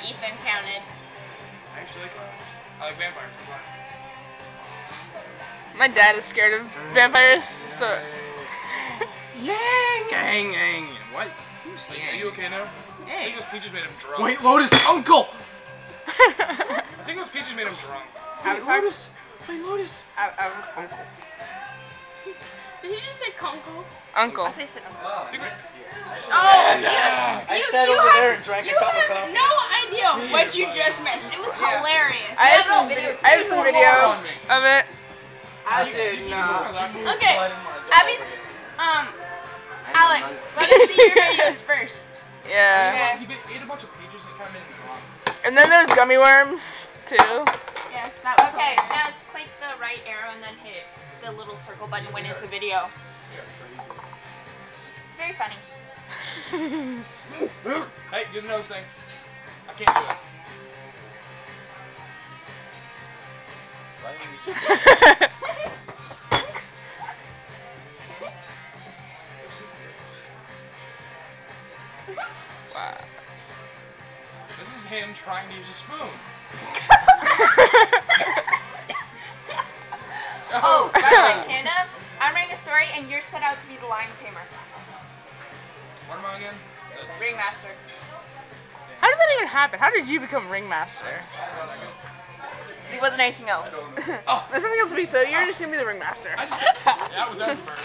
Ethan counted. Actually, I like vampires. My dad is scared of vampires, so. Yang, yang, yang. What? Are you okay now? I Hey. think those peaches made him drunk. Wait, Lotus, uncle. I think those peaches made him drunk. Wait, Lotus. Wait, Lotus. Uncle. Did he just say Conco? Uncle. I think he said Uncle. I think it's- Oh, yeah. I sat over there and drank a you cup of have coffee. no idea what you just missed. It was hilarious. I have some video of it. I did not. Okay, Abby, Alex, let us see your videos first. Yeah. He ate a bunch of peaches and it kind of made him drunk. And then there's gummy worms, too. Yes, that was Okay, hilarious. now just click the right arrow and then hit the little circle button when it's a video. It's very funny. Hey, do the nose thing. I can't do it. Wow. This is him trying to use a spoon. Oh, by the way, Panda, I'm writing a story and you're set out to be the lion tamer. What am I again? Ringmaster. How did that even happen? How did you become ringmaster? It wasn't anything else. Oh. There's nothing else to be, so you're just gonna be the ringmaster. That was that bird.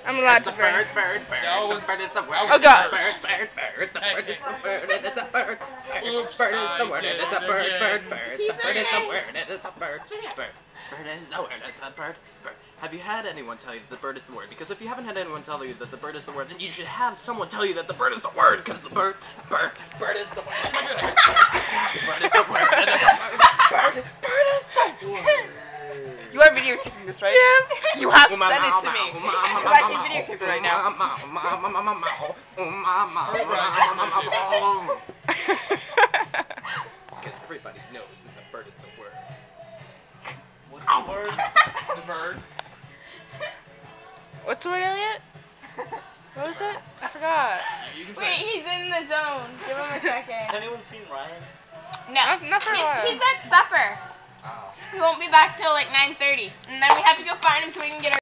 I'm allowed to Bird, burn. bird, bird. That was- The bird is the word. Oh, God. Bird, bird, bird. The bird is the word. It is a bird. Oops, Bird is the I word. It did is a it bird. again. Bird, bird. The bird is the okay. word. It is a bird. Bird. Bird is the word. It's a bird. Bird. Have you had anyone tell you that the bird is the word? Because if you haven't had anyone tell you that the bird is the word, then you should have someone tell you that the bird is the word. Because the bird is the word. Bird is the word. It is a bird. Bird is the word. You are videotaping this, right? Yeah. You have to send it to me. Because I can videotape it right now. Because everybody knows that the bird is the word. What's the word? The bird. What's the word, Elliot? What was it? I forgot. You can Wait, say he's in the zone. Give him a Has second. anyone seen Ryan? No. Not for a while. He's at supper. Oh. He won't be back till like 9:30. And then we have to go find him so we can get our